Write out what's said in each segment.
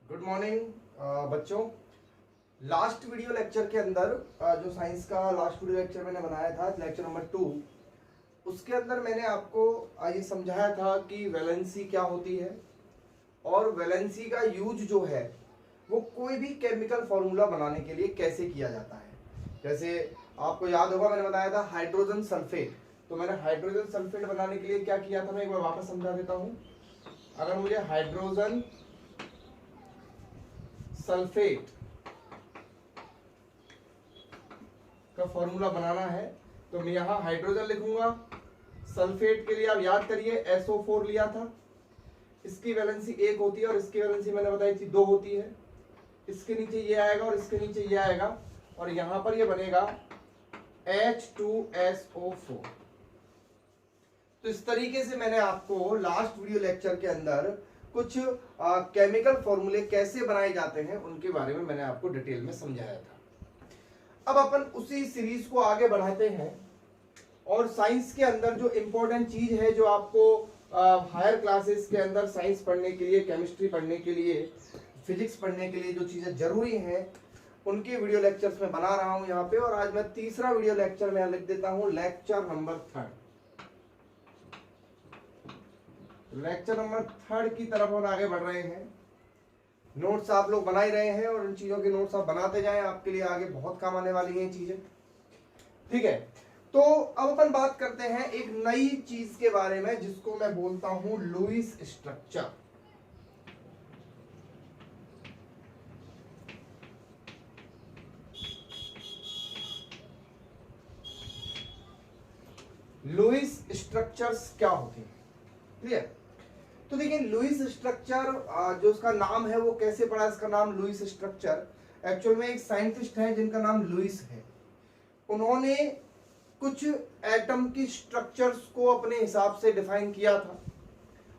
Good morning बच्चों। Last video lecture के अंदर जो साइंस का लास्ट वीडियो लेक्चर मैंने बनाया था, लेक्चर नंबर 2, उसके अंदर मैंने आपको ये समझाया था कि वैलेंसी क्या होती है और वैलेंसी का यूज जो है वो कोई भी केमिकल फॉर्मूला बनाने के लिए कैसे किया जाता है। जैसे आपको याद होगा मैंने बताया था हाइड्रोजन सल्फेट, तो मैंने हाइड्रोजन सल्फेट बनाने के लिए क्या किया था, मैं एक बार वापस समझा देता हूं। अगर मुझे हाइड्रोजन सल्फेट का फॉर्मूला बनाना है तो मैं यहां हाइड्रोजन लिखूंगा। सल्फेट के लिए आप याद करिए SO4 लिया था, इसकी वैलेंसी 1 होती है और इसकी वैलेंसी मैंने बताई थी 2 होती है। इसके नीचे ये आएगा और इसके नीचे ये आएगा और यहां पर ये बनेगा H2SO4। तो इस तरीके से मैंने आपको लास्ट वीडियो लेक्चर के अंदर कुछ केमिकल फॉर्मूले कैसे बनाए जाते हैं उनके बारे में मैंने आपको डिटेल में समझाया था। अब अपन उसी सीरीज को आगे बढ़ाते हैं और साइंस के अंदर जो इंपॉर्टेंट चीज है, जो आपको हायर क्लासेस के अंदर साइंस पढ़ने के लिए, केमिस्ट्री पढ़ने के लिए, फिजिक्स पढ़ने के लिए जो चीजें जरूरी हैं उनके वीडियो लेक्चर्स में बना रहा हूं यहाँ पे। और आज मैं तीसरा वीडियो लेक्चर में लिख देता हूं लेक्चर नंबर 3। लेक्चर नंबर 3 की तरफ हम आगे बढ़ रहे हैं। नोट्स आप लोग बना ही रहे हैं और इन चीजों के नोट्स आप बनाते जाएं, आपके लिए आगे बहुत काम आने वाली हैं ये चीजें। ठीक है, तो अब अपन बात करते हैं एक नई चीज के बारे में जिसको मैं बोलता हूं लुईस स्ट्रक्चर। लुईस स्ट्रक्चर्स क्या होते हैं, क्लियर? तो देखिए लुईस स्ट्रक्चर जो उसका नाम है वो कैसे पड़ा, इसका नाम लुईस स्ट्रक्चर। एक्चुअल में एक साइंटिस्ट है जिनका नाम लुईस है। उन्होंने कुछ एटम की स्ट्रक्चर्स को अपने हिसाब से डिफाइन किया था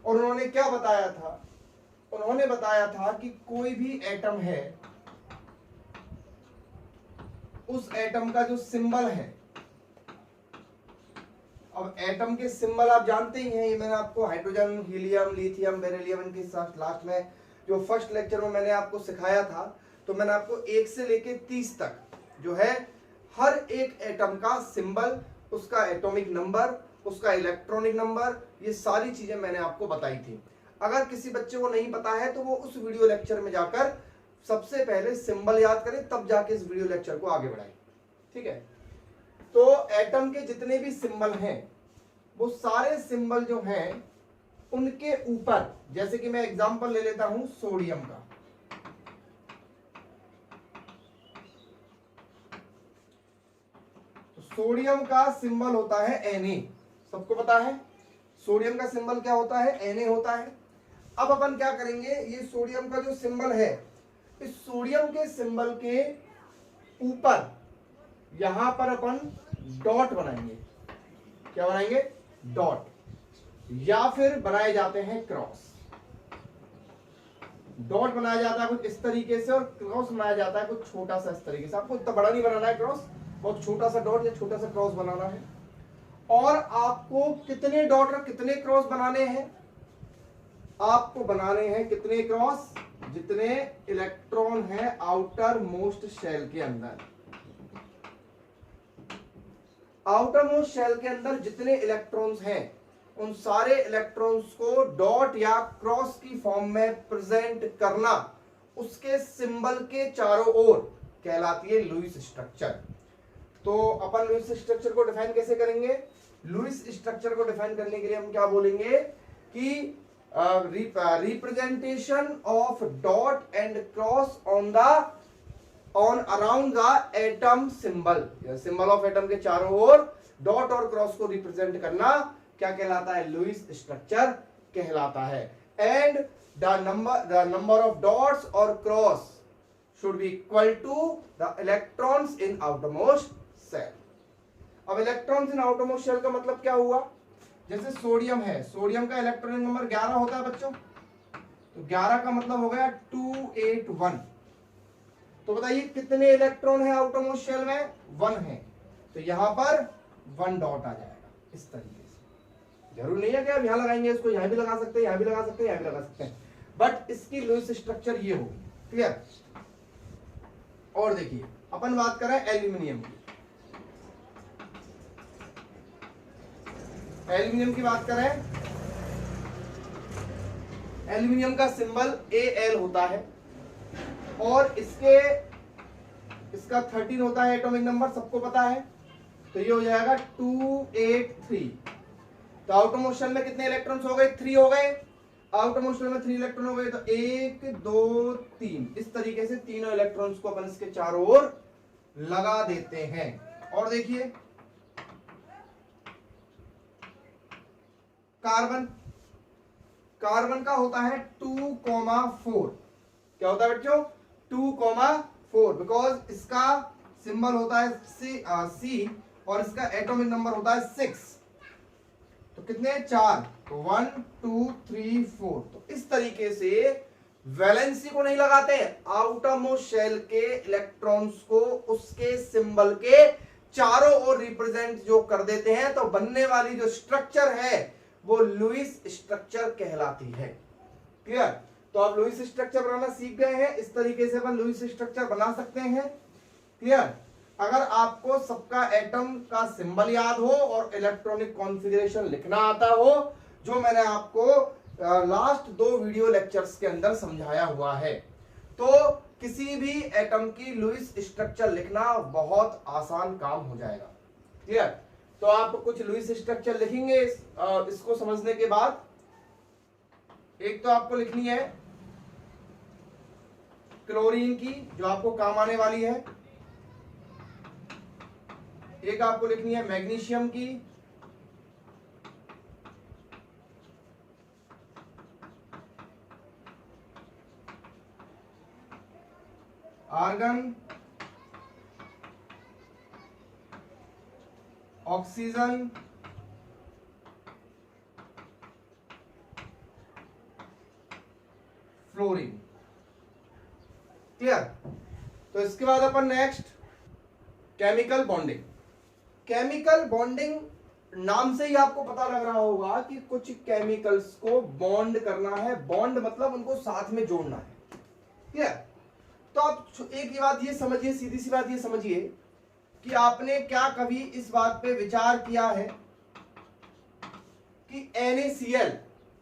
और उन्होंने क्या बताया था, उन्होंने बताया था कि कोई भी एटम है, उस एटम का जो सिंबल है, अब एटम के सिंबल आप जानते ही हैं, ये मैंने आपको हाइड्रोजन, हीलियम, लिथियम, बेरिलियम इनके साथ लास्ट में जो फर्स्ट लेक्चर में मैंने आपको सिखाया था, तो मैंने आपको 1 से लेके 30 तक जो है हर एक एटम का सिंबल, उसका एटॉमिक नंबर, उसका इलेक्ट्रॉनिक नंबर, ये सारी चीजें मैंने आपको बताई थी। अगर किसी बच्चे को नहीं पता है तो वो उस वीडियो लेक्चर में जाकर सबसे पहले सिंबल याद करे, तब जाके इस वीडियो लेक्चर को आगे बढ़ाए। ठीक है, तो एटम के जितने भी सिंबल हैं वो सारे सिंबल जो हैं उनके ऊपर, जैसे कि मैं एग्जांपल ले लेता हूं सोडियम का। तो सोडियम का सिंबल होता है Na, सबको पता है सोडियम का सिंबल क्या होता है, Na होता है। अब अपन क्या करेंगे, ये सोडियम का जो सिंबल है, इस सोडियम के सिंबल के ऊपर यहां पर अपन डॉट बनाएंगे। क्या बनाएंगे? डॉट, या फिर बनाए जाते हैं क्रॉस। डॉट बनाया जाता है कुछ इस तरीके से और क्रॉस बनाया जाता है कुछ छोटा सा इस तरीके से। आपको इतना बड़ा नहीं बनाना है क्रॉस, बहुत छोटा सा डॉट या छोटा सा क्रॉस बनाना है। और आपको कितने डॉट और कितने क्रॉस बनाने हैं? आपको बनाने हैं कितने क्रॉस? जितने इलेक्ट्रॉन है आउटर मोस्ट शेल के अंदर। आउटर मोस्ट शेल के अंदर जितने इलेक्ट्रॉन्स हैं उन सारे इलेक्ट्रॉन्स को डॉट या क्रॉस की फॉर्म में प्रेजेंट करना उसके सिंबल के चारों ओर कहलाती है लुईस स्ट्रक्चर। तो अपन लुईस स्ट्रक्चर को डिफाइन कैसे करेंगे? लुईस स्ट्रक्चर को डिफाइन करने के लिए हम क्या बोलेंगे कि representation of dot and cross on around the atom symbol. Symbol of atom के चारों ओर डॉट और क्रॉस को रिप्रेजेंट करना क्या कहलाता है? लुईस स्ट्रक्चर कहलाता है। And the number of dots और cross should be equal to the electrons in outermost shell. अब इलेक्ट्रॉन्स इन आउटरमोस्ट शेल का मतलब क्या हुआ? जैसे सोडियम है, सोडियम का इलेक्ट्रॉनिक नंबर 11 होता है बच्चों, तो 11 का मतलब हो गया 281। तो बताइए कितने इलेक्ट्रॉन है आउटर मोस्ट शेल में? 1 है, तो यहां पर 1 डॉट आ जाएगा इस तरीके से। जरूर नहीं है कि आप यहां लगाएंगे इसको, यहां भी लगा सकते हैं, यहां भी लगा सकते हैं, यहां भी लगा सकते हैं। बट इसकी लुईस स्ट्रक्चर ये होगी। क्लियर। और देखिए अपन बात करें एल्यूमिनियम की। एल्यूमिनियम की बात करें, एल्यूमिनियम का सिंबल Al होता है और इसका 13 होता है एटॉमिक नंबर, सबको पता है। तो ये हो जाएगा 283। तो आउटर मोशन में कितने इलेक्ट्रॉन्स हो गए? 3 हो गए। आउटर मोशन में 3 इलेक्ट्रॉन हो गए, तो 1 2 3 इस तरीके से तीनों इलेक्ट्रॉन्स को अपन इसके चारों ओर लगा देते हैं। और देखिए कार्बन, कार्बन का होता है 2,4। क्या होता है बच्चों? 2,4, बिकॉज इसका सिंबल होता है C और इसका एटॉमिक नंबर होता है 6। तो कितने? 4। तो 1 2 3 4। तो इस तरीके से वैलेंसी को नहीं लगाते, आउटर मोस्ट शेल के इलेक्ट्रॉन्स को उसके सिंबल के चारों ओर रिप्रेजेंट जो कर देते हैं, तो बनने वाली जो स्ट्रक्चर है वो लुईस स्ट्रक्चर कहलाती है। क्लियर। तो आप लुईस स्ट्रक्चर बनाना सीख गए हैं, इस तरीके से अपन लुईस स्ट्रक्चर बना सकते हैं। क्लियर। अगर आपको सबका एटम का सिंबल याद हो और इलेक्ट्रॉनिक कॉन्फ़िगरेशन लिखना आता हो, जो मैंने आपको लास्ट 2 वीडियो लेक्चर्स के अंदर समझाया हुआ है, तो किसी भी एटम की लुईस स्ट्रक्चर लिखना बहुत आसान काम हो जाएगा। क्लियर। तो आप कुछ लुईस स्ट्रक्चर लिखेंगे इसको समझने के बाद। एक तो आपको लिखनी है क्लोरीन की, जो आपको काम आने वाली है। एक आपको लिखनी है मैग्नीशियम की, आर्गन, ऑक्सीजन, फ्लोरीन। क्लियर। तो इसके बाद अपन next chemical bonding. Chemical bonding नाम से ही आपको पता लग रहा होगा कि कुछ केमिकल्स को बॉन्ड करना है। बॉन्ड मतलब उनको साथ में जोड़ना है। क्लियर। तो आप एक बात ये समझिए, सीधी सी बात ये समझिए कि आपने क्या कभी इस बात पे विचार किया है कि NaCl,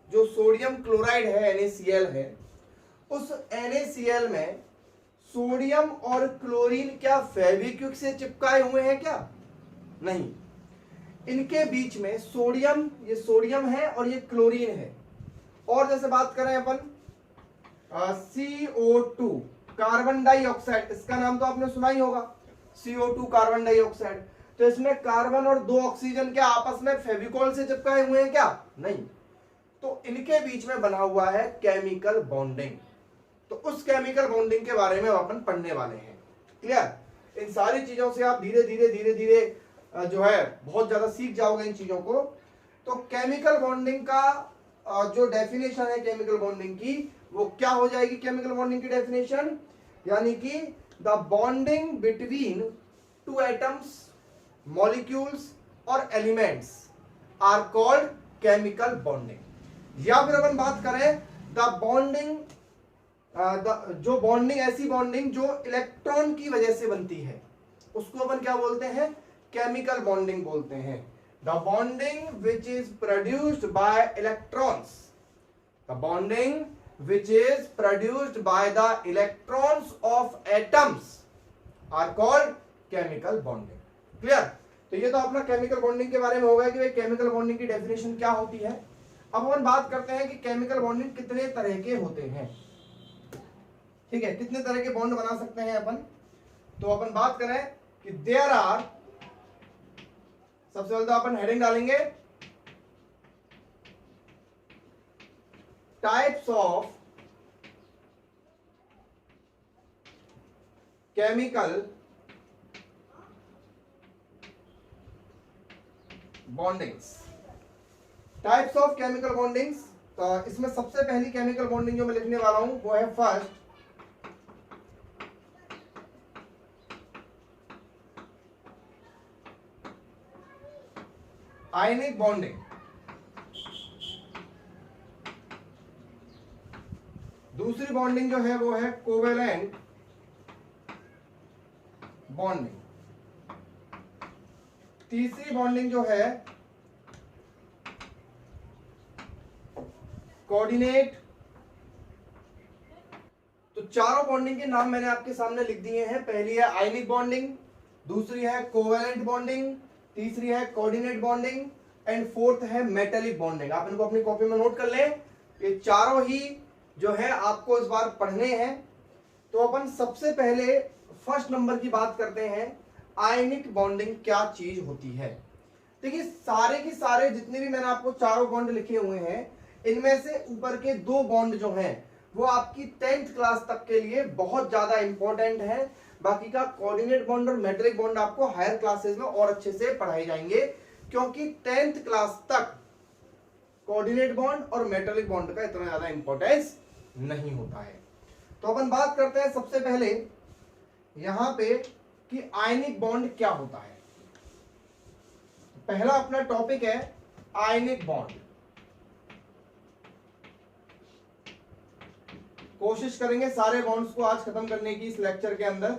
जो सोडियम क्लोराइड है, NaCl है, उस NaCl में सोडियम और क्लोरीन क्या फेविक्विक से चिपकाए हुए हैं? क्या नहीं। इनके बीच में सोडियम, ये सोडियम है और ये क्लोरीन है। और जैसे बात करें अपन CO2 कार्बन डाइऑक्साइड, इसका नाम तो आपने सुना ही होगा, CO2 कार्बन डाइऑक्साइड। तो इसमें कार्बन और 2 ऑक्सीजन क्या आपस में फेविकॉल से चिपकाए हुए हैं? क्या नहीं। तो इनके बीच में बना हुआ है केमिकल बॉन्डिंग। तो उस केमिकल बॉन्डिंग के बारे में अपन पढ़ने वाले हैं। क्लियर। इन सारी चीजों से आप धीरे धीरे जो है बहुत ज्यादा सीख जाओगे इन चीजों को। तो केमिकल बॉन्डिंग का जो डेफिनेशन है केमिकल बॉन्डिंग की, वो क्या हो जाएगी? केमिकल बॉन्डिंग की डेफिनेशन यानी कि the bonding between 2 atoms, molecules और elements are called chemical bonding. या फिर अपन बात करें द बॉन्डिंग, जो बॉन्डिंग, ऐसी बॉन्डिंग जो इलेक्ट्रॉन की वजह से बनती है, उसको अपन क्या बोलते हैं? केमिकल बॉन्डिंग बोलते हैं। The bonding which is produced by electrons, the bonding which is produced by the electrons of atoms are called chemical bonding. Clear? तो ये तो अपना केमिकल बॉन्डिंग के बारे में होगा कि भाई केमिकल बॉन्डिंग की डेफिनेशन क्या होती है। अब अपन बात करते हैं कि केमिकल बॉन्डिंग कितने तरह के होते हैं। ठीक है, कितने तरह के बॉन्ड बना सकते हैं अपन। तो अपन बात करें कि देयर आर, सबसे पहले तो अपन हेडिंग डालेंगे types of chemical bondings. Types of chemical bondings, तो इसमें सबसे पहली केमिकल बॉन्डिंग जो मैं लिखने वाला हूं वो है फर्स्ट आयनिक बॉन्डिंग। दूसरी बॉन्डिंग जो है वो है कोवेलेंट बॉन्डिंग। तीसरी बॉन्डिंग जो है कोऑर्डिनेट। तो चारों बॉन्डिंग के नाम मैंने आपके सामने लिख दिए हैं। पहली है आयनिक बॉन्डिंग, दूसरी है कोवेलेंट बॉन्डिंग, तीसरी है कोऑर्डिनेट बॉन्डिंग एंड फोर्थ है मेटेलिक बॉन्डिंग। आप इनको अपनी कॉपी में नोट कर लें। ये चारों ही जो है आपको इस बार पढ़ने हैं। तो अपन सबसे पहले फर्स्ट नंबर की बात करते हैं, आयनिक बॉन्डिंग क्या चीज होती है। देखिए सारे के सारे जितने भी मैंने आपको चारों बॉन्ड लिखे हुए हैं, इनमें से ऊपर के दो बॉन्ड जो हैं वो आपकी 10th क्लास तक के लिए बहुत ज्यादा इंपॉर्टेंट है। बाकी का कोऑर्डिनेट बॉन्ड और मेट्रिक बॉन्ड आपको हायर क्लासेस में और अच्छे से पढ़ाए जाएंगे, क्योंकि 10th क्लास तक कोऑर्डिनेट बॉन्ड और मेटालिक बॉन्ड का इतना ज्यादा इंपॉर्टेंस नहीं होता है। तो अपन बात करते हैं सबसे पहले यहां पे कि आयनिक बॉन्ड क्या होता है। पहला अपना टॉपिक है आयनिक बॉन्ड। कोशिश करेंगे सारे बॉन्ड्स को आज खत्म करने की इस लेक्चर के अंदर।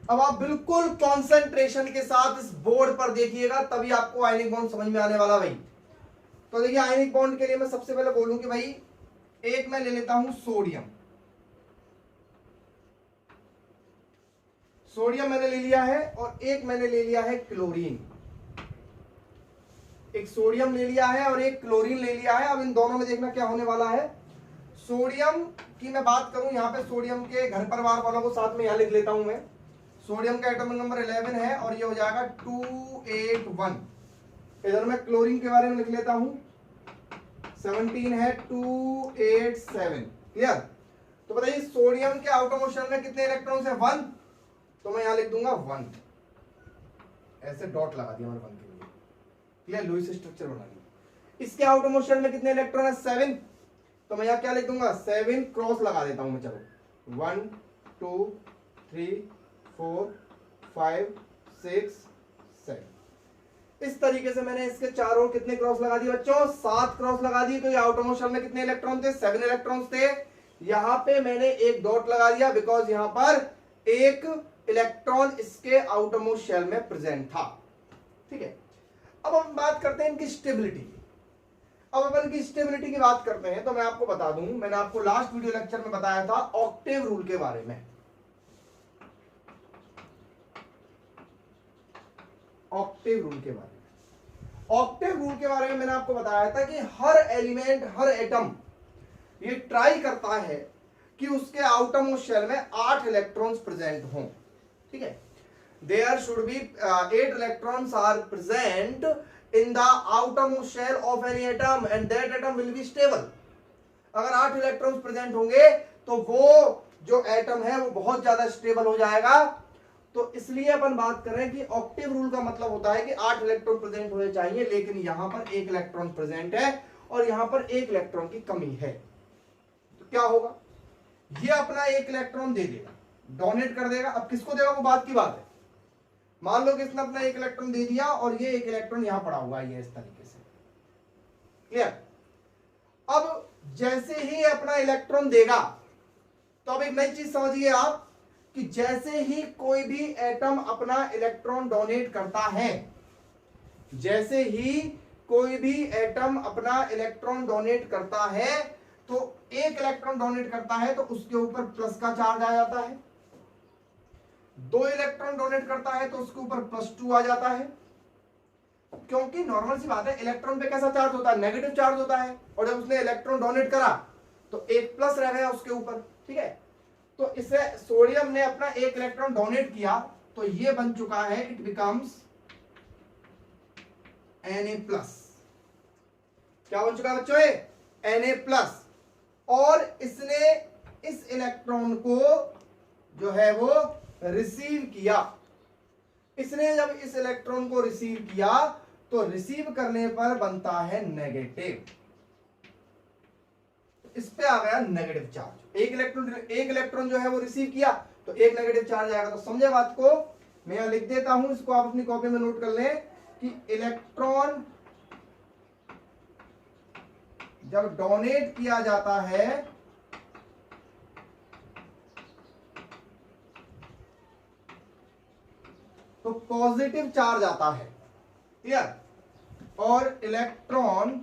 अब आप बिल्कुल कंसंट्रेशन के साथ इस बोर्ड पर देखिएगा, तभी आपको आयनिक बॉन्ड समझ में आने वाला भाई। तो देखिए आयनिक बॉन्ड के लिए मैं सबसे पहले बोलूं कि भाई एक मैं ले लेता हूं सोडियम। सोडियम मैंने ले लिया है और एक मैंने ले लिया है क्लोरीन। एक सोडियम ले लिया है और एक क्लोरीन ले लिया है। अब इन दोनों में देखना क्या होने वाला है। सोडियम की मैं बात करूं, यहां पे सोडियम के घर परिवार वालों को साथ में यहां लिख लेता हूं मैं। सोडियम का एटॉमिक नंबर 11 है और ये हो जाएगा 281। इधर मैं क्लोरीन के बारे में लिख लेता हूं, 17 है, 287। क्लियर। तो बताइए सोडियम के आउटर मोशन में कितने इलेक्ट्रॉन्स है? 1। तो मैं यहां लिख दूंगा 1, ऐसे डॉट लगा दिया मैंने 1 के लिए। क्लियर, लुईस स्ट्रक्चर बना लिया। इसके आउटर मोशन में कितने इलेक्ट्रॉन है? 7। तो मैं यहां क्या लिख दूंगा? 7 क्रॉस लगा देता हूं मैं। चलो 1 2 3 4 5 6 7। इस तरीके से मैंने इसके चारों कितने क्रॉस लगा दिए बच्चों? 7 क्रॉस लगा दिए। तो ये आउटर मोशन में कितने इलेक्ट्रॉन थे? 7 इलेक्ट्रॉन्स थे। यहां पे मैंने एक डॉट लगा दिया बिकॉज यहां पर एक इलेक्ट्रॉन इसके आउटर मोस्ट शेल में प्रेजेंट था। ठीक है। अब हम बात करते हैं इनकी स्टेबिलिटी की। अब अपन की स्टेबिलिटी की बात करते हैं तो मैं आपको बता दूं, मैंने आपको लास्ट वीडियो लेक्चर में बताया था ऑक्टेव रूल के बारे में। ऑक्टेव रूल के बारे में, ऑक्टेव रूल के बारे में मैंने आपको बताया था कि हर एलिमेंट, हर एटम ये ट्राई करता है कि उसके आउटर मोस्ट शेल में 8 इलेक्ट्रॉन्स प्रेजेंट हों। ठीक है। There should be 8 electrons are present in the outermost shell of any atom and that atom will be stable. अगर 8 इलेक्ट्रॉन्स प्रेजेंट होंगे तो वो जो एटम है वो बहुत ज्यादा स्टेबल हो जाएगा। तो इसलिए अपन बात कर रहे हैं कि ऑक्टेव रूल का मतलब होता है कि 8 इलेक्ट्रॉन प्रेजेंट होने चाहिए, लेकिन यहां पर 1 इलेक्ट्रॉन प्रेजेंट है और यहां पर 1 इलेक्ट्रॉन की कमी है। तो क्या होगा? ये अपना 1 इलेक्ट्रॉन दे देगा, डोनेट कर देगा। अब किसको देगा वो बात की बात है। मान लो कि इसने अपना 1 इलेक्ट्रॉन दे दिया और ये 1 इलेक्ट्रॉन यहां पड़ा हुआ है, ये इस तरीके से। क्लियर। अब जैसे ही अपना इलेक्ट्रॉन देगा तो अब एक नई चीज समझिए आप कि जैसे ही कोई भी एटम अपना इलेक्ट्रॉन डोनेट करता है, जैसे ही कोई भी एटम अपना इलेक्ट्रॉन डोनेट करता है तो 1 इलेक्ट्रॉन डोनेट करता है तो उसके ऊपर प्लस का चार्ज आ जाता है। 2 इलेक्ट्रॉन डोनेट करता है तो उसके ऊपर +2 आ जाता है, क्योंकि नॉर्मल सी बात है इलेक्ट्रॉन पे कैसा चार्ज होता है? नेगेटिव चार्ज होता है। और जब उसने इलेक्ट्रॉन डोनेट करा तो एक प्लस रह गया उसके ऊपर। ठीक है। तो इसे सोडियम ने अपना 1 इलेक्ट्रॉन डोनेट किया तो ये बन चुका है, इट बिकम्स Na+। क्या बन चुका है बच्चों? Na+। और इसने इस इलेक्ट्रॉन को जो है वो रिसीव किया। इसने जब इस इलेक्ट्रॉन को रिसीव किया तो रिसीव करने पर बनता है नेगेटिव। इस पे आ गया नेगेटिव चार्ज। एक इलेक्ट्रॉन जो है वो रिसीव किया तो एक नेगेटिव चार्ज आएगा। तो समझे बात को? मैं यहां लिख देता हूं, इसको आप अपनी कॉपी में नोट कर लें कि इलेक्ट्रॉन जब डोनेट किया जाता है तो पॉजिटिव चार्ज आता है, क्लियर, और इलेक्ट्रॉन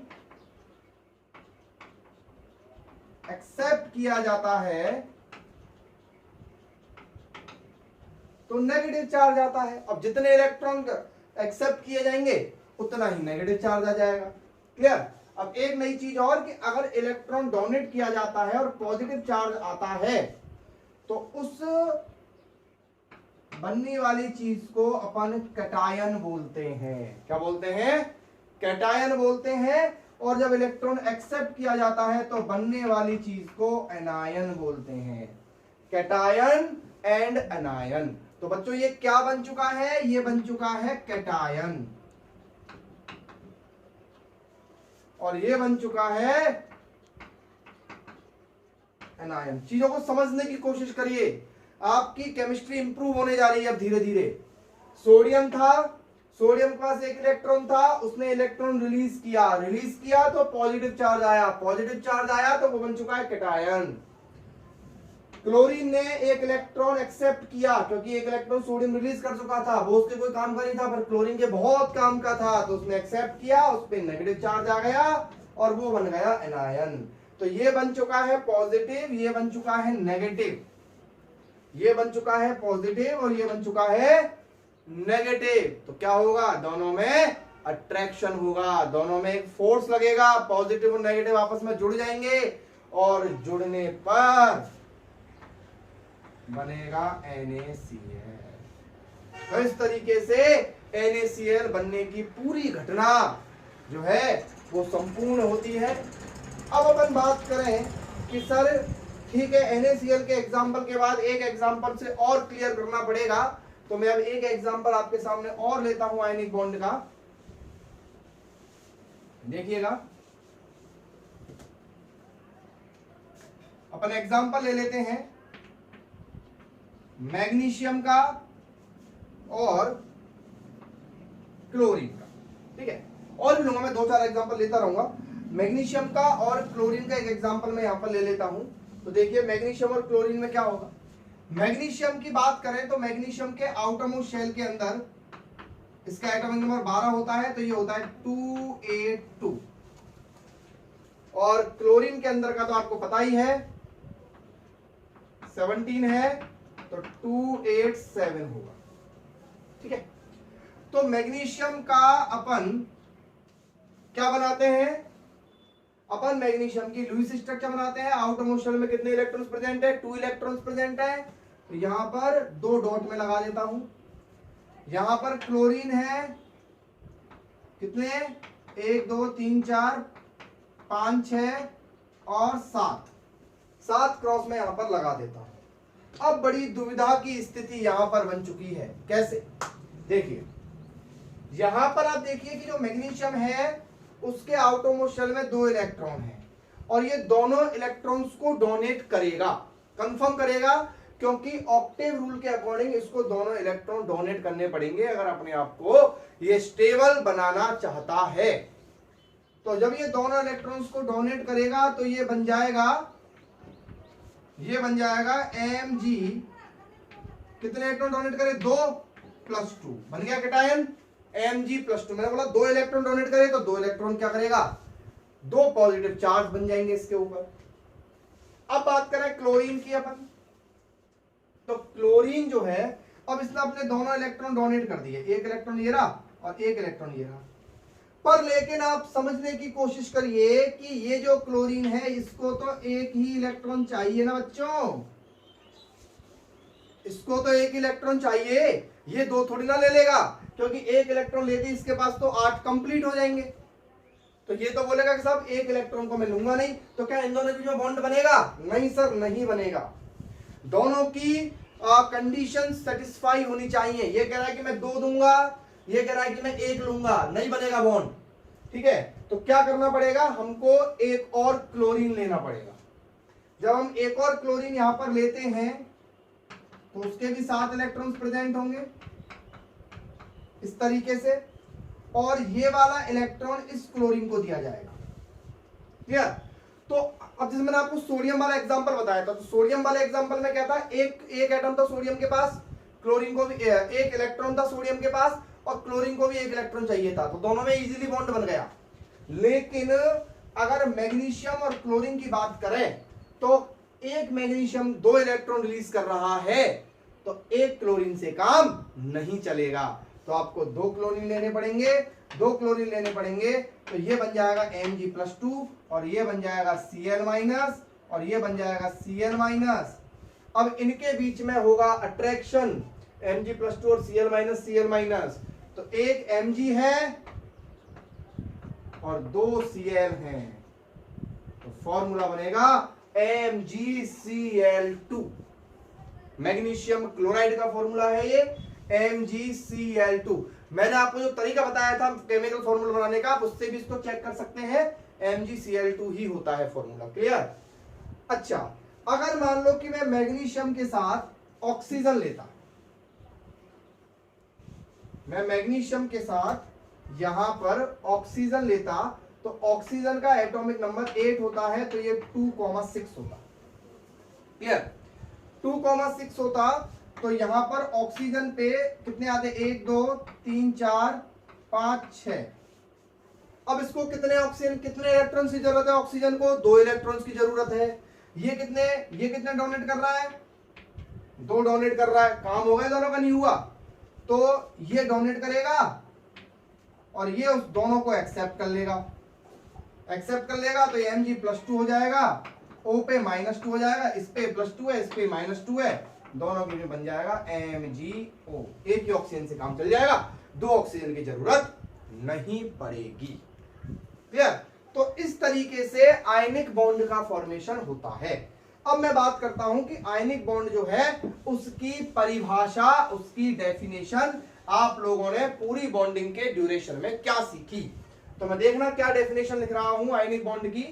एक्सेप्ट किया जाता है तो नेगेटिव चार्ज आता है। अब जितने इलेक्ट्रॉन एक्सेप्ट किए जाएंगे उतना ही नेगेटिव चार्ज आ जाएगा, क्लियर। अब एक नई चीज और कि अगर इलेक्ट्रॉन डोनेट किया जाता है और पॉजिटिव चार्ज आता है तो उस बनने वाली चीज को अपन कैटायन बोलते हैं। क्या बोलते हैं? कैटायन बोलते हैं। और जब इलेक्ट्रॉन एक्सेप्ट किया जाता है तो बनने वाली चीज को एनायन बोलते हैं। Cation and anion. तो बच्चों ये क्या बन चुका है? ये बन चुका है कैटायन और ये बन चुका है एनायन। चीजों को समझने की कोशिश करिए, आपकी केमिस्ट्री इंप्रूव होने जा रही है अब धीरे धीरे। सोडियम था, सोडियम के पास एक इलेक्ट्रॉन था, उसने इलेक्ट्रॉन रिलीज किया तो पॉजिटिव चार्ज आया, पॉजिटिव चार्ज आया तो वो बन चुका है कैटायन। क्लोरीन ने एक इलेक्ट्रॉन एक्सेप्ट किया क्योंकि एक इलेक्ट्रॉन सोडियम रिलीज कर चुका था, वो उसके कोई काम का नहीं था, पर क्लोरीन के बहुत काम का था तो उसने एक्सेप्ट किया, उस पर नेगेटिव चार्ज आ गया और वो बन गया एनायन। तो ये बन चुका है पॉजिटिव, ये बन चुका है नेगेटिव, ये बन चुका है पॉजिटिव और ये बन चुका है नेगेटिव। तो क्या होगा? दोनों में अट्रैक्शन होगा, दोनों में एक फोर्स लगेगा, पॉजिटिव और नेगेटिव आपस में जुड़ जाएंगे और जुड़ने पर बनेगा NaCl। तो इस तरीके से NaCl बनने की पूरी घटना जो है वो संपूर्ण होती है। अब अपन बात करें कि सर ठीक है NaCl के एग्जाम्पल के बाद एक एग्जाम्पल से और क्लियर करना पड़ेगा, तो मैं अब एक एग्जाम्पल आपके सामने और लेता हूं आयनिक बॉन्ड का। देखिएगा, अपन एग्जाम्पल ले लेते हैं मैग्नीशियम का और क्लोरीन का, ठीक है। और भी लूंगा, मैं 2-4 एग्जांपल लेता रहूंगा। मैग्नीशियम का और क्लोरीन का एक एग्जांपल मैं यहां पर ले लेता हूं। तो देखिए मैग्नीशियम और क्लोरीन में क्या होगा। मैग्नीशियम की बात करें तो मैग्नीशियम के आउटरमोस्ट शेल के अंदर इसका एटॉमिक नंबर 12 होता है, तो ये होता है 282। और क्लोरीन के अंदर का तो आपको पता ही है 17 है, तो 287 होगा, ठीक है। तो मैग्नीशियम का अपन क्या बनाते हैं? अपन मैग्नीशियम की लुईस स्ट्रक्चर बनाते हैं। आउटर मोस्ट शेल में कितने इलेक्ट्रॉन्स प्रेजेंट है? 2 इलेक्ट्रॉन्स प्रेजेंट है। तो यहां पर 2 डॉट में लगा देता हूं। यहां पर क्लोरीन है कितने? 1 2 3 4 5 6 और 7 क्रॉस में यहां पर लगा देता हूं। अब बड़ी दुविधा की स्थिति यहां पर बन चुकी है। कैसे? देखिए यहां पर आप देखिए कि जो मैग्नीशियम है उसके आउटरमोस्ट शेल में 2 इलेक्ट्रॉन है और ये दोनों इलेक्ट्रॉन्स को डोनेट करेगा, कंफर्म करेगा, क्योंकि ऑक्टेव रूल के अकॉर्डिंग इसको दोनों इलेक्ट्रॉन डोनेट करने पड़ेंगे अगर अपने आप को ये स्टेबल बनाना चाहता है। तो जब ये दोनों इलेक्ट्रॉन्स को डोनेट करेगा तो ये बन जाएगा Mg। कितने इलेक्ट्रॉन डोनेट करे? 2 + 2 बन गया कैटायन Mg+2। मैंने बोला 2 इलेक्ट्रॉन डोनेट करे तो 2 इलेक्ट्रॉन क्या करेगा? 2 पॉजिटिव चार्ज बन जाएंगे इसके ऊपर। अब बात करें क्लोरीन की अपन, तो क्लोरीन जो है अब इसने अपने दोनों इलेक्ट्रॉन डोनेट कर दिए, एक इलेक्ट्रॉन ये रहा और एक इलेक्ट्रॉन ये रहा। पर लेकिन आप समझने की कोशिश करिए कि ये जो क्लोरीन है इसको तो एक ही इलेक्ट्रॉन चाहिए ना बच्चों, इसको तो एक इलेक्ट्रॉन चाहिए, ये 2 थोड़ी ना ले लेगा, क्योंकि एक इलेक्ट्रॉन लेते इसके पास तो 8 कंप्लीट हो जाएंगे। तो ये तो बोलेगा कि साहब एक इलेक्ट्रॉन को मैं लूंगा नहीं, तो क्या इन दोनों के बीच में बॉन्ड बनेगा? नहीं सर, नहीं बनेगा। दोनों की कंडीशन सेटिस्फाई होनी चाहिए। ये कह रहा है कि मैं 2 दूंगा, ये कह रहा है कि मैं 1 लूंगा, नहीं बनेगा बॉन्ड, ठीक है। तो क्या करना पड़ेगा? हमको एक और क्लोरीन लेना पड़ेगा। जब हम एक और क्लोरीन यहां पर लेते हैं तो उसके भी 7 इलेक्ट्रॉन्स प्रेजेंट होंगे इस तरीके से, और ये वाला इलेक्ट्रॉन इस क्लोरीन को दिया जाएगा, क्लियर। तो अब जैसे मैंने आपको सोडियम वाला एग्जांपल बताया था, तो सोडियम वाले एग्जांपल में क्या था, एक एटम था सोडियम के पास, क्लोरीन को भी एक इलेक्ट्रॉन था सोडियम के पास, और क्लोरीन को भी एक इलेक्ट्रॉन चाहिए था, तो दोनों में इजीली बॉन्ड बन गया। लेकिन अगर मैग्नीशियम और क्लोरीन की बात करें तो एक मैग्नीशियम 2 इलेक्ट्रॉन रिलीज कर रहा है, तो एक क्लोरीन से काम नहीं चलेगा, तो आपको 2 क्लोरीन लेने पड़ेंगे। 2 क्लोरीन लेने पड़ेंगे तो ये बन जाएगा Mg+2 और ये बन जाएगा Cl- और ये बन जाएगा Cl-। अब इनके बीच में होगा अट्रैक्शन, Mg+2 और Cl-, तो एक Mg है और 2 Cl हैं, तो फॉर्मूला बनेगा MgCl2। मैग्नीशियम क्लोराइड का फॉर्मूला है ये MgCl2। मैंने आपको जो तरीका बताया था केमिकल फॉर्मूला बनाने का, आप उससे भी इसको चेक कर सकते हैं, MgCl2 ही होता है फॉर्मूला। क्लियर? अच्छा, अगर मान लो कि मैं मैग्नीशियम के साथ ऑक्सीजन लेता, मैं मैग्नीशियम के साथ यहां पर ऑक्सीजन लेता, तो ऑक्सीजन का एटॉमिक नंबर 8 होता है, तो ये 2,6 होता। क्लियर? 2,6 होता, तो यहां पर ऑक्सीजन पे कितने आते, 1 2 3 4 5 6। अब इसको कितने इलेक्ट्रॉन की जरूरत है, ऑक्सीजन को 2 इलेक्ट्रॉन्स की जरूरत है। ये कितने डोनेट कर रहा है, 2 डोनेट कर रहा है, काम हो गया, दोनों का नहीं हुआ, तो ये डोनेट करेगा और ये उस दोनों को एक्सेप्ट कर लेगा, तो Mg+2 हो जाएगा, O पे -2 हो जाएगा, इस पे +2 है, इस पे -2 है, दोनों के में बन जाएगा MgO। एक ही ऑक्सीजन से काम चल जाएगा, 2 ऑक्सीजन की जरूरत नहीं पड़ेगी। क्लियर? तो इस तरीके से आयनिक बॉन्ड का फॉर्मेशन होता है। अब मैं बात करता हूं कि आयनिक बॉन्ड जो है उसकी परिभाषा, उसकी डेफिनेशन आप लोगों ने पूरी बॉन्डिंग के ड्यूरेशन में क्या सीखी। तो मैं देखना क्या डेफिनेशन लिख रहा हूं आयनिक बॉन्ड की।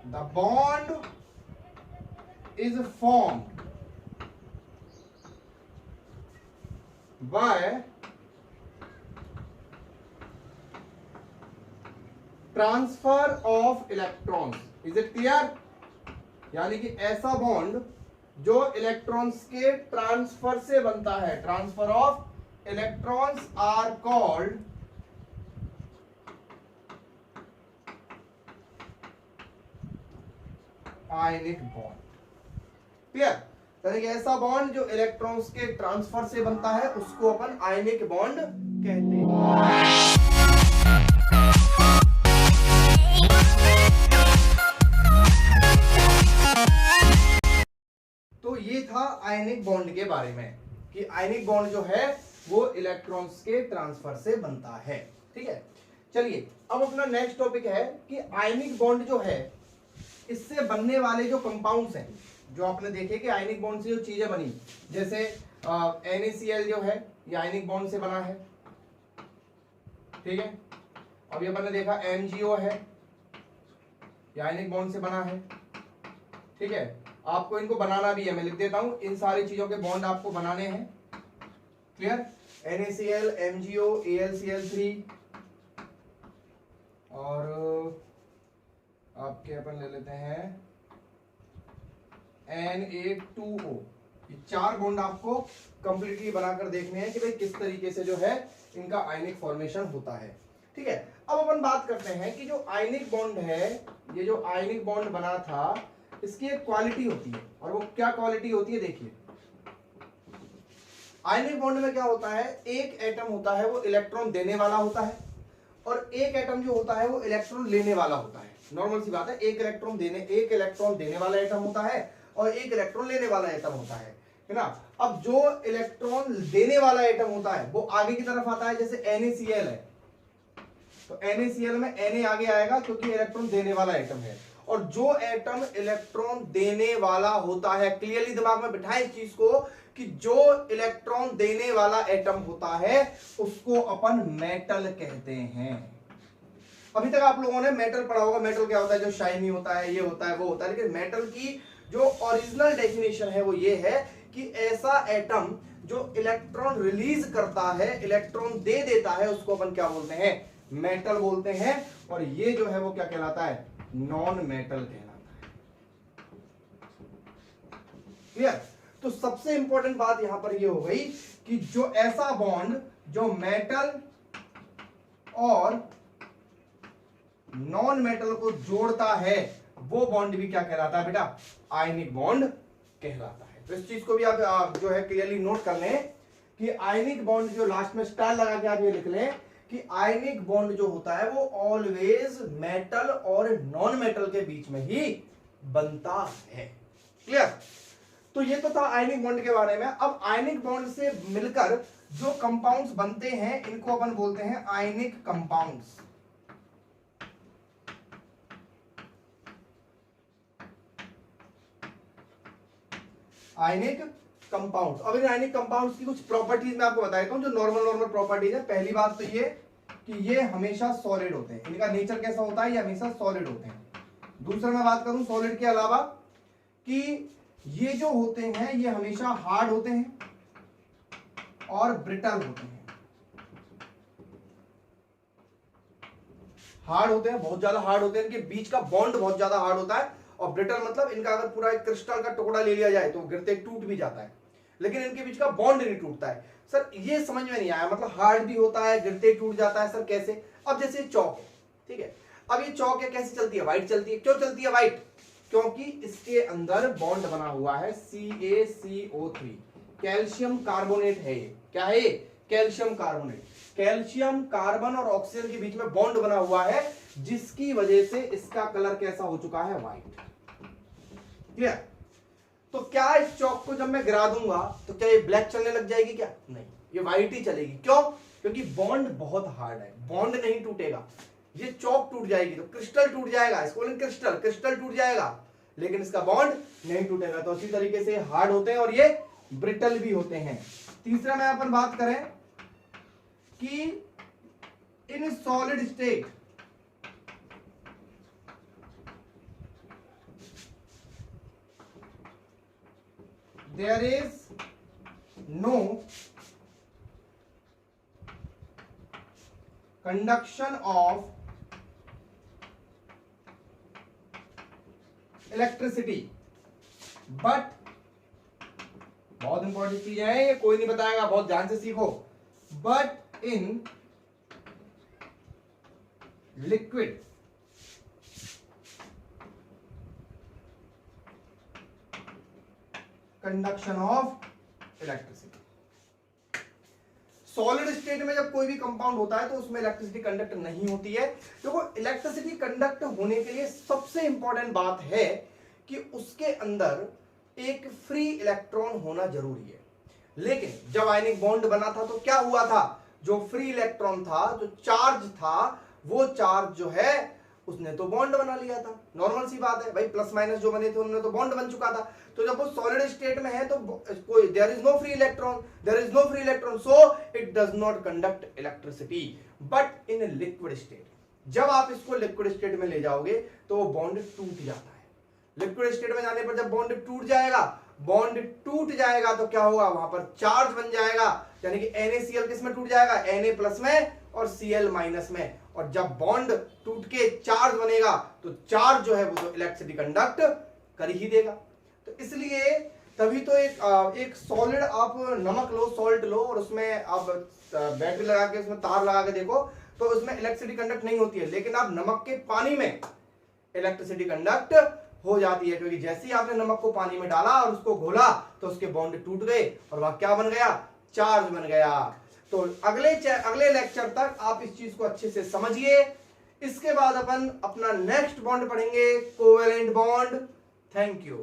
The bond is formed by transfer of electrons. Is it clear? यानी कि ऐसा बॉन्ड जो इलेक्ट्रॉन्स के ट्रांसफर से बनता है, transfer of electrons are called ionic bond. Clear? यानी कि ऐसा बॉन्ड जो इलेक्ट्रॉन्स के ट्रांसफर से बनता है उसको अपन आयनिक बॉन्ड कहते हैं। तो ये था आयनिक बॉन्ड के बारे में कि आयनिक बॉन्ड जो है वो इलेक्ट्रॉन्स के ट्रांसफर से बनता है। ठीक है, चलिए अब अपना नेक्स्ट टॉपिक है कि आयनिक बॉन्ड जो है इससे बनने वाले जो कंपाउंड्स हैं, जो आपने देखे कि आयनिक बॉन्ड से जो चीजें बनी, जैसे NaCl जो है ये आयनिक बॉन्ड से बना है। ठीक है, अब ये अपन ने देखा MgO है, ये आयनिक बॉन्ड से बना है। ठीक है, आपको इनको बनाना भी है, मैं लिख देता हूं, इन सारी चीजों के बॉन्ड आपको बनाने हैं। क्लियर? NaCl, MgO, AlCl3 और आपके अपन ले लेते हैं Na2O। ये 4 बॉन्ड आपको कंप्लीटली बनाकर देखने हैं कि भाई किस तरीके से जो है इनका आयनिक फॉर्मेशन होता है। ठीक है, अब अपन बात करते हैं कि जो आयनिक बॉन्ड है, ये जो आयनिक बॉन्ड बना था इसकी एक क्वालिटी होती है, और वो क्या क्वालिटी होती है देखिए। आयनिक बॉन्ड में क्या होता है, एक एटम होता है वो इलेक्ट्रॉन देने वाला होता है और एक एटम जो होता है वो इलेक्ट्रॉन लेने वाला होता है। नॉर्मल सी बात है, एक इलेक्ट्रॉन देने वाला एटम होता है और एक इलेक्ट्रॉन लेने वाला एटम होता है ना। अब जो इलेक्ट्रॉन देने वाला एटम होता है वो आगे की तरफ आता है, जैसे NaCl है तो NaCl में Na आगे आएगा क्योंकि इलेक्ट्रॉन देने वाला एटम है। और जो एटम इलेक्ट्रॉन देने वाला होता है, क्लियरली दिमाग में बिठाएं इस चीज को कि जो इलेक्ट्रॉन देने वाला एटम होता है उसको अपन मेटल कहते हैं। अभी तक आप लोगों ने मेटल पढ़ा होगा, मेटल क्या होता है, जो शाइनी होता है, ये होता है, वो होता है, लेकिन मेटल की जो ओरिजिनल डेफिनेशन है वो ये है कि ऐसा एटम जो इलेक्ट्रॉन रिलीज करता है, इलेक्ट्रॉन दे देता है, उसको अपन क्या बोलते हैं, मेटल बोलते हैं, और ये जो है वो क्या कहलाता है, नॉन मेटल कहलाता है। क्लियर? तो सबसे इंपॉर्टेंट बात यहां पर ये हो गई कि जो ऐसा बॉन्ड जो मेटल और नॉन मेटल को जोड़ता है वो बॉन्ड भी क्या कहलाता है बेटा, आयनिक बॉन्ड कहलाता है। तो इस चीज को भी आप जो है क्लियरली नोट कर लें कि आयनिक बॉन्ड जो लास्ट में स्टार लगा के आप ये लिख लें कि आयनिक बॉन्ड जो होता है वो ऑलवेज मेटल और नॉन मेटल के बीच में ही बनता है। क्लियर? तो ये तो था आयनिक बॉन्ड के बारे में। अब आयनिक बॉन्ड से मिलकर जो कंपाउंड्स बनते हैं इनको अपन बोलते हैं आयनिक कंपाउंड्स। Ionic compounds. अब इन आयनिक कंपाउंड्स की कुछ प्रॉपर्टीज मैं आपको बताता हूं जो नॉर्मल प्रॉपर्टीज है। पहली बात तो ये कि ये हमेशा सॉलिड होते हैं, इनका नेचर कैसा होता है, ये हमेशा सॉलिड होते हैं। दूसरा मैं बात करूं सॉलिड के अलावा कि ये जो होते हैं ये हमेशा हार्ड होते हैं और ब्रिटल होते हैं। हार्ड होते हैं, बहुत ज्यादा हार्ड होते हैं, इनके बीच का बॉन्ड बहुत ज्यादा हार्ड होता है। और ब्रिटल मतलब इनका अगर पूरा एक क्रिस्टल का टुकड़ा ले लिया जाए तो गिरते टूट भी जाता है, लेकिन इनके बीच का बॉन्ड नहीं टूटता है। सर ये समझ में नहीं आया, मतलब हार्ड भी होता है गिरते टूट जाता है, सर कैसे? अब जैसे चौक है, ठीक है, अब ये चौक है, कैसे चलती है? वाइट चलती है। क्यों चलती है वाइट? क्योंकि इसके अंदर बॉन्ड बना हुआ है CaCO3, कैल्शियम कार्बोनेट है ये। क्या है ये? Calcium carbonate. कैल्शियम कार्बन और ऑक्सीजन के बीच में बॉन्ड बना हुआ है, जिसकी वजह से इसका कलर कैसा हो चुका है? व्हाइट। क्लियर? तो क्या इस चौक को जब मैं गिरा दूंगा तो क्या ये ब्लैक चलने लग जाएगी? क्या नहीं, ये व्हाइट ही चलेगी। क्यों? क्योंकि बॉन्ड बहुत हार्ड है, बॉन्ड नहीं टूटेगा। ये चौक टूट जाएगी तो क्रिस्टल टूट जाएगा, इसको क्रिस्टल क्रिस्टल टूट जाएगा, लेकिन इसका बॉन्ड नहीं टूटेगा। तो इसी तरीके से हार्ड होते हैं और ये ब्रिटल भी होते हैं। तीसरा में अपन बात करें कि in solid state there is no conduction of electricity, but बहुत इंपॉर्टेंट चीज है ये, कोई नहीं बताएगा, बहुत ध्यान से सीखो। But in liquid conduction of electricity. Solid state में जब कोई भी कंपाउंड होता है तो उसमें इलेक्ट्रिसिटी कंडक्ट नहीं होती है। देखो इलेक्ट्रिसिटी कंडक्ट होने के लिए सबसे इंपॉर्टेंट बात है कि उसके अंदर एक फ्री इलेक्ट्रॉन होना जरूरी है। लेकिन जब आयनिक बॉन्ड बना था तो क्या हुआ था? जो फ्री इलेक्ट्रॉन था, जो चार्ज था, वो चार्ज जो है उसने तो बॉन्ड बना लिया था। नॉर्मल सी बात है भाई, प्लस माइनस जो बने थे उन्होंने तो बॉन्ड बन चुका था। तो जब वो सॉलिड स्टेट में है तो कोई there is no free electron, there is no free electron, so it does not conduct electricity. But in liquid state, जब आप इसको लिक्विड स्टेट में ले जाओगे तो वो बॉन्ड टूट जाता है। लिक्विड स्टेट में जाने पर जब बॉन्ड टूट जाएगा, बॉन्ड टूट जाएगा तो क्या होगा? वहां पर चार्ज बन जाएगा, यानी कि NaCl किस में टूट जाएगा? Na प्लस में और Cl माइनस में। और जब बॉन्ड टूट के चार्ज बनेगा तो चार्ज जो है वो तो इलेक्ट्रिसिटी कंडक्ट कर ही देगा। तो इसलिए तभी तो एक सॉलिड आप नमक लो, सॉल्ट लो, और उसमें आप बैटरी लगा के उसमें तार लगा के देखो तो उसमें इलेक्ट्रिसिटी कंडक्ट नहीं होती है। लेकिन आप नमक के पानी में इलेक्ट्रिसिटी कंडक्ट हो जाती है, क्योंकि जैसे ही आपने नमक को पानी में डाला और उसको घोला तो उसके बॉन्ड टूट गए और वह क्या बन गया? चार्ज बन गया। तो अगले लेक्चर तक आप इस चीज को अच्छे से समझिए। इसके बाद अपन अपना नेक्स्ट बॉन्ड पढ़ेंगे, कोवेलेंट बॉन्ड। Thank you.